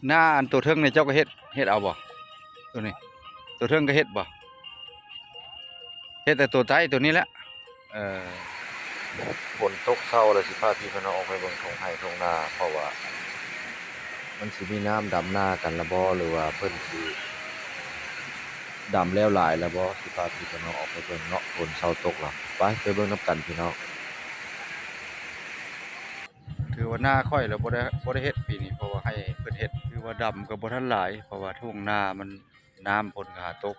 หน้าอันตัวเทิงในเจ้าก็เฮ็ดเอาบ่ตัวนี้ตัวเทิงก็เฮ็ดบ่เฮ็ดแต่ตัวใต้ตัวนี้แหละเออฝนตกเช้าแล้วสิพาพี่น้องออกไปเบิ่งทุ่งไร่ทุ่งนาเพราะว่ามันสิมีน้ำดำหน้ากันละบ่หรือว่าเพิ่นสิดำแล้วหลายแล้วบ่สิพาพี่น้องออกไปเบิ่งเนาะฝนเช้าตกแล้วไปเบิ่งนำกันพี่น้องถือว่าหน้าค่อยแล้วบ่ได้เฮ็ดปีนี้เพราะว่าให้เพิ่นเฮ็ดถือว่าดำก็บ่ทันหลายเพราะว่าทุ่งนามันน้ำฝนก็หาตก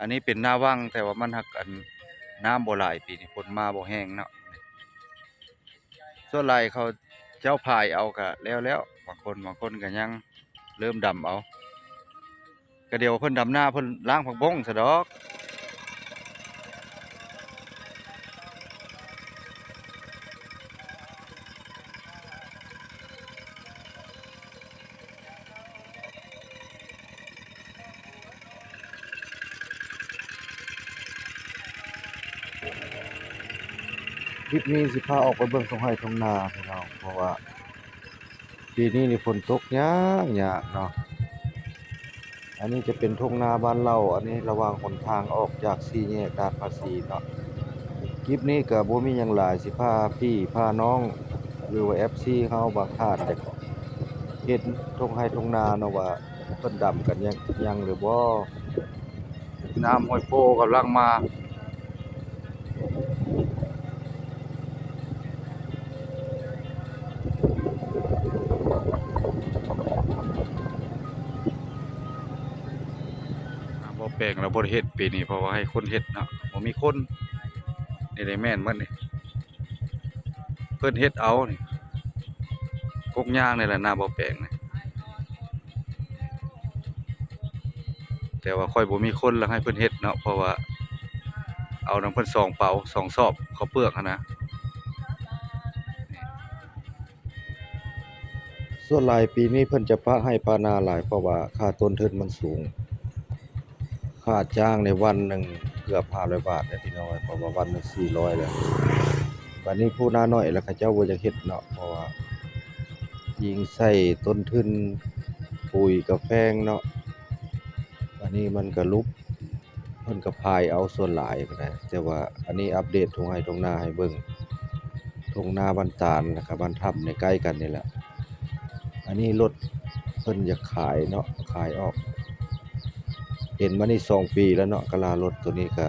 อันนี้เป็นหน้าว่างแต่ว่ามันหักอันน้ำบ่หลายปีนี้ฝนมาบ่แห้งเนาะส่วนหลายเขาเจ้าพายเอาก็แล้วบางคนก็ยังเริ่มดำเอาก็เดี๋ยวเพิ่นดำหน้าเพิ่นล้างผักบงซะดอกคลิปนี้สิพาออกไปเบิ่งทุ่งไร่ทุ่งนาพี่น้องเพราะว่าปีนี้นี่ฝนตกยากเนาะอันนี้จะเป็นทุ่งนาบ้านเราอันนี้ระหว่างหนทางออกจากสี่แยกลาดภาษีเนาะคลิปนี้ก็บ่มีหยังหลายสิพาพี่พาน้องหรือว่า FC เฮาบางท่านได้เห็นทุ่งไร่ทุ่งนาเนาะว่าเพิ่นดำกันยังหรือบ่น้ำห้วยโพกำลังมาบ่แปลงแล้วบ่ได้เฮ็ดปีนี้เพราะว่าให้คนเฮ็ดเนาะบ่มีคนนี่ได้แม่นหมดนี่เพิ่นเฮ็ดเอานี่กกย่างนี่แหละหน้าบ่แปลงนี่แต่ว่าค่อยบ่มีคนแล้วให้เพิ่นเฮ็ดเนาะเพราะว่าเอานำเพิ่น2เป๋า2ซอบข้าวเปลือกหั้นนะส่วนหลายปีนี้เพิ่นจะปะให้ปานาหลายเพราะว่าค่าต้นทุนมันสูงค่าจ้างในวันหนึ่งเกือบ500 บาทเลยพี่น้องเพราะว่าวันหนึ่ง400แล้วบัดนี้ผู้นาน้อยแล้วเขาเจ้าบ่อยากเฮ็ดเนาะเพราะว่ายิ่งใช้ต้นทุนปุ๋ยก็แพงเนาะอันนี้มันก็ลุกเพิ่นก็พายเอาส่วนหลายพุ่นน่ะแต่ว่าอันนี้อัปเดตทุ่งไร่ทุ่งนาให้เบิ่งทุ่งนาบ้านตาลแล้วก็บ้านถ้ำในใกล้กันนี่แหละอันนี้รถเพิ่นอยากขายเนาะขายออกเห็นมานี่2ปีแล้วเนาะกะลารถตัวนี้ก็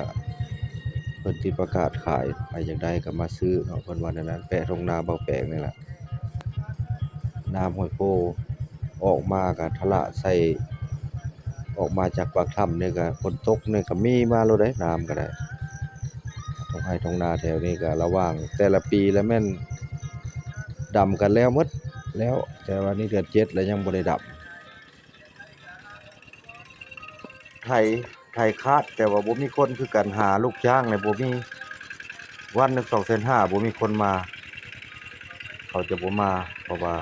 เพิ่นสิประกาศขายใครอยากได้ก็มาซื้อเนาะเพิ่นว่าแนวนั้นแปะทุ่งนาเบาแปลงนี่แหละน้ำห้วยโพออกมาก็ทะลักใส่ออกมาจากปากถ้ำนี่ก็ฝนตกนี่ก็มีมาโลดเด้น้ำก็ได้ทุ่งไร่ทุ่งนาแถวนี้ก็ระวังแต่ละปีแล้วแม่นดำกันแล้วหมดแล้วแต่ว่านี่เดือน7แล้วยังบ่ได้ดำไถคาดแต่ว่าบ่มีคนคือกันหาลูกจ้างนี่บ่มีวันหนึ่ง250,000บ่มีคนมาเขาจะบ่มาเพราะว่า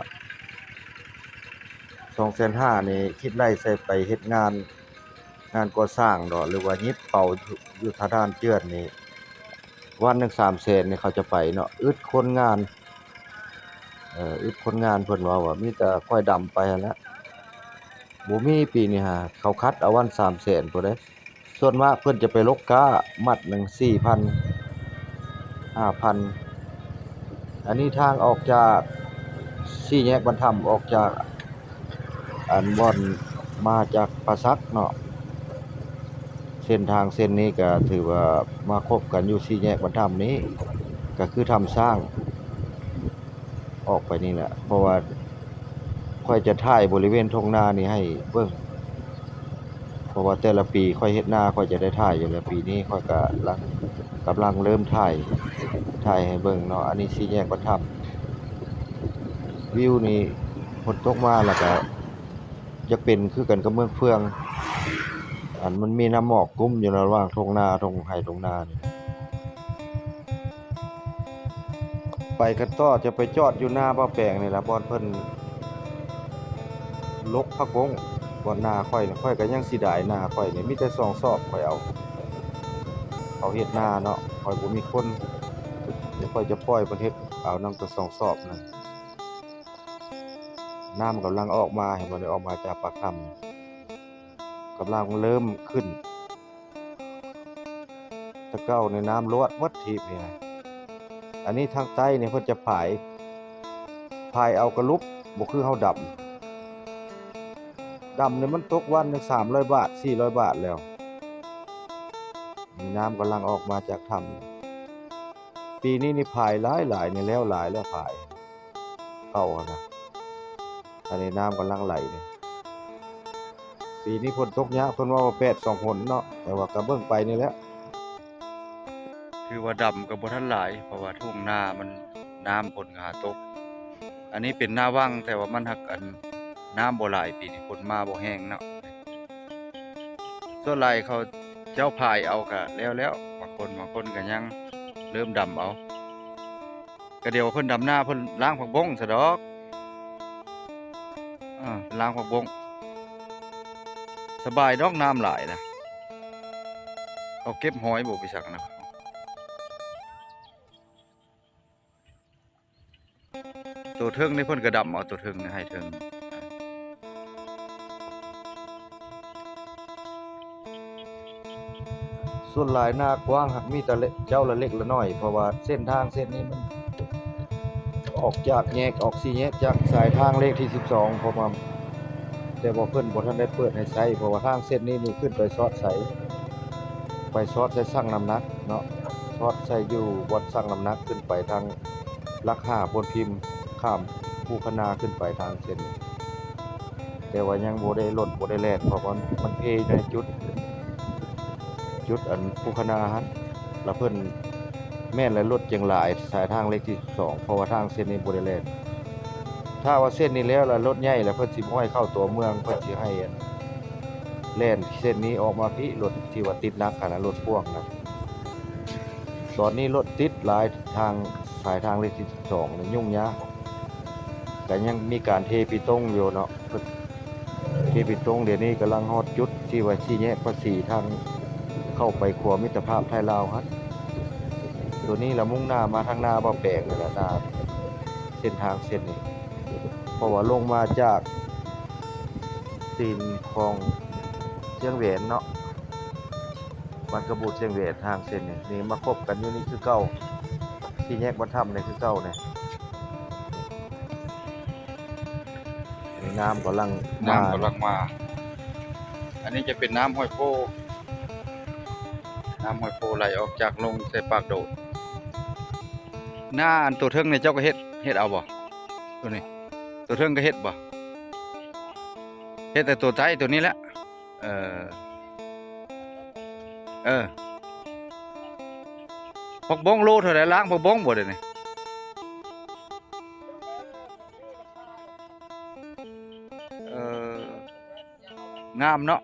250,000นี่คิดไร่ใส่ไปเฮ็ดงานก่อสร้างดอกหรือว่ายิบเป่าอยู่ทางด้านเจื้อนนี่วันหนึ่ง300,000นี่เขาจะไปเนาะอึดคนงานอึดคนงานเพิ่นว่ามีแต่ค่อยดำไปหั้นแหล้วบ่มีปีนี้เขาคัดเอาวัน300,000พุ่นเด้ส่วนมากเพิ่นจะไปลกกามัดหนึ่ง4,000 5,000อันนี้ทางออกจากสี่แยกบรรทัดออกจากอันบ่อนมาจากประซักเนาะเส้นทางเส้นนี้ก็ถือว่ามาครบกันอยู่สี่แยกบรรทัดนี้ก็คือทำสร้างออกไปนี่แหละเพราะว่าค่อยจะถ่ายบริเวณทุ่งนานี่ให้เบิ่งเพราะว่าแต่ละปีค่อยเฮ็ดนาค่อยจะได้ถ่ายอยู่แล้วปีนี้ค่อยกำลังเริ่มถ่ายให้เบิ่งเนาะอันนี้สี่แยกบรรทัดวิวนี่ฝนตกมาแล้วก็จะเป็นคือกันกับเมืองเฟืองอันมันมีน้ำหมอกกุ้มอยู่ระหว่างทุ่งนาทุ่งไร่ทุ่งนานี่ไปกันต่อจะไปจอดอยู่หน้าบ้าแปลงนี่ล่ะบ่อนเพิ่นลกผักบงบ่อนนาข่อยนี่ข่อยก็ยังสิได้นาข่อยนี่มีแต่2ซอกข่อยเอาเฮ็ดนาเนาะข่อยบ่มีคนเดี๋ยวข่อยจะปล่อยเพิ่นเฮ็ดเอานำแต่2ซอกนั่น น้ำกำลังออกมาเห็นบ่ได้ออกมาจากปากถ้ำกำลังเริ่มขึ้นแตะเก้าในน้ำลวดหมดทีบนี่นะอันนี้ทางใต้นี่เพิ่นจะพายเอากระลุบบ่คือเฮาดำนี่มันตกวันหนึง300 บาท400 บาทแล้วนี่น้ำกำลังออกมาจากถ้ำปีนี้นี่พายหลายนี่แล้วหลายแล้วพายเข้าอะนะอันนี้น้ำกำลังไหลนี่ปีนี้ฝนตกยะเพิ่นว่า8 2หนเนาะแต่ว่าก็เบิ่งไปนี่แหละ คือว่าดำก็บ่ทันหลายเพราะว่าทุ่งนามันน้ำฝนก็หาตกอันนี้เป็นนาวังแต่ว่ามันหักน้ำบ่หลายปีนี้ฝนมาบ่แห้งเนาะส่วนหลายเขาเจ้าพายเอาก็แล้วบางคนก็ยังเริ่มดำเอาก็เดี๋ยวเพิ่นดำนาเพิ่นล้างผักบงซะดอกล้างผักบงสบายดอกน้ำหลายนะเอาเก็บหอยบ่ไปสักนะตัวเทิงนี่เพิ่นก็ดำเอาตัวเทิงนี่ให้เทิงส่วนหลายหน้ากว้างหักมีแต่เจ้าละเล็กละน้อยเพราะว่าเส้นทางเส้นนี้มันออกจากแยกออก4แยกจากสายทางเลขที่12เพราะว่าแต่ว่าเพิ่นบ่ทันได้เปิดให้ใช้เพราะว่าทางเส้นนี้นี่ขึ้นไปซอดใส่ใส่ชั่งน้ำหนักเนาะซอดใส่อยู่บนชั่งน้ำหนักขึ้นไปทางลัก5พลพิมพ์ข้ามภูคณาขึ้นไปทางเส้นนี้แต่ว่ายังบ่ได้ลดบ่ได้แล่นเพราะว่ามันเพในจุดอันภูคณาหั่นแล้วเพิ่นแม่นและรถจังหลายสายทางเลขที่12เพราะว่าทางเส้นนี้บ่ได้แล่นถ้าว่าเส้นนี้แล้วรถใหญ่แล้วเพิ่นสิบ่ให้เข้าตัวเมืองเพิ่นสิให้แล่นเส้นนี้ออกมาพิรถที่ว่าติดหนักขนาดรถพ่วงนะตอนนี้รถติดหลายทางสายทางเลขที่12นี่ยุ่งยากก็ยังมีการเทปิตงอยู่เนาะเทปิตงเดี๋ยวนี้กำลังฮอดจุดที่ว่า4แยกภาษีทางเข้าไปขัวมิตรภาพไทยลาวครับตัวนี้ละมุ่งหน้ามาทางนาบ่แปลกเลยล่ะนาเส้นทางเส้นนี้เพราะว่าลงมาจากตีนคลองเชียงแหวนเนาะบ้านกระบูดเชียงแหวนทางเส้นนี่มาคบกันอยู่นี่คือเก่าที่แยกวัดถ้ำนี่คือเก่านี่น้ำกำลังมา อันนี้จะเป็นน้ำห้วยโพไหลออกจากลงใส่ปากโดดหน้าอันตัวเทิงเนี่ยเจ้าก็เฮ็ดเอาบ่ตัวนี้ตัวเทิงก็เฮ็ดบ่เฮ็ดแต่ตัวใต้ตัวนี้แหละผักบงโลเท่าไหร่ล้างผักบงบ่เด้นี่งามเนาะ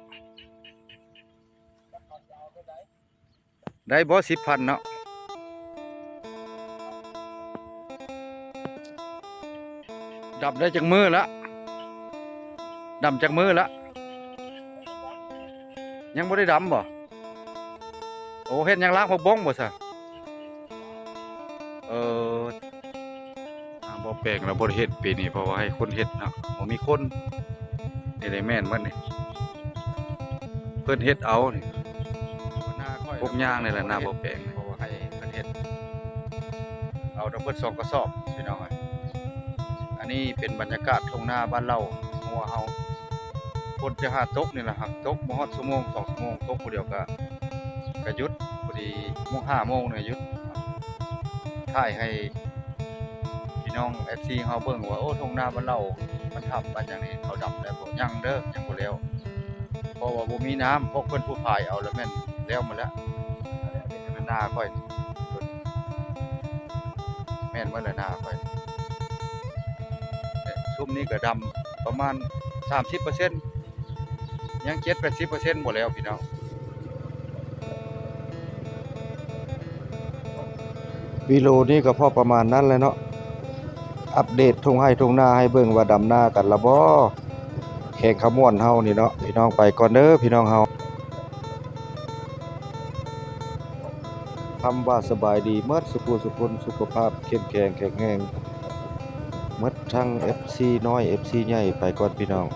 ได้บ่ 10,000 เนาะดับได้จักมือละดำจักมือละยังบ่ได้ดำบ่โอ้เฮ็ดหยังล้างผักบงบ่ซะบ่แปลกแล้วบ่ได้เฮ็ดปีนี้เพราะว่าให้คนเฮ็ดเนาะบ่มีคนนี่ได้แม่นมันนี่เพิ่นเฮ็ดเอานี่พวกย่างนี่แหละหน้าบ่แปลกเพราะว่าให้เพิ่นเฮ็ดเอาเพิ่น2กระสอบพี่น้องอันนี้เป็นบรรยากาศทุ่งนาบ้านเราหัวเฮาฝนจะหาตกนี่ล่ะครับตกบ่ฮอดชั่วโมง2ชั่วโมงตกผู้เดียวก็หยุดพอดีโมง5โมงนี่หยุดถ่ายให้พี่น้อง FC เฮาเบิ่งว่าโอ้ทุ่งนาบ้านเรามันทำบ้านอย่างนี้เขาดำแล้วบ่ยังเด้อยังบ่แล้วเพราะว่าบ่มีน้ำพวกเพิ่นผู้พายเอาแล้วแม่นแล้วหมดแล้วอันนี้เป็นนาค่อยแม่นบ่ละนาค่อยซุมนี้ก็ดำประมาณ 30% ยัง 7-80% บ่แล้วพี่น้องวิโลนี่ก็พอประมาณนั้นแหละเนาะอัปเดตทุ่งไร่ทุ่งนาให้เบิ่งว่าดำนากันละบ่แข่งขม่วนเฮานี่เนาะพี่น้องไปก่อนเด้อพี่น้องเฮาคำว่าสบายดีเมิดสุขสุขภาพเข้มแข็งแข็งแรง หมดทั้ง FC น้อย FC ใหญ่ไปก่อนพี่น้อง